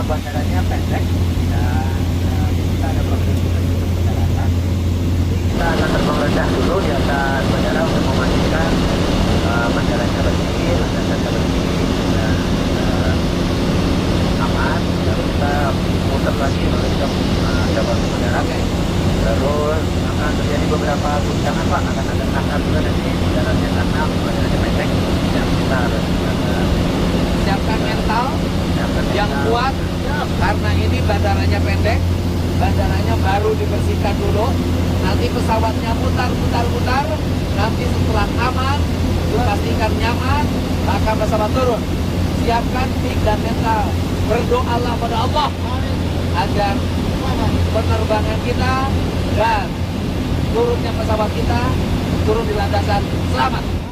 bandaranya pendek dan kita ada prosedur untuk pendaratan. Jadi kita akan terbang rendah dulu di atas bandara untuk memastikan bandaranya bersih, landasannya bersih dan aman. Lalu kita putar lagi, lalu kita coba untuk mendarat. Terus akan terjadi beberapa guncangan Pak, akan ada kasar juga dari bandaranya karena bandaranya pendek yang kita harus siapkan mental yang kuat karena ini bandaranya pendek, bandaranya baru dibersihkan dulu, nanti pesawatnya putar, nanti setelah aman dipastikan nyaman maka pesawat turun. Siapkan tik dan mental, berdoalah pada Allah agar penerbangan kita dan turunnya pesawat kita turun di landasan selamat.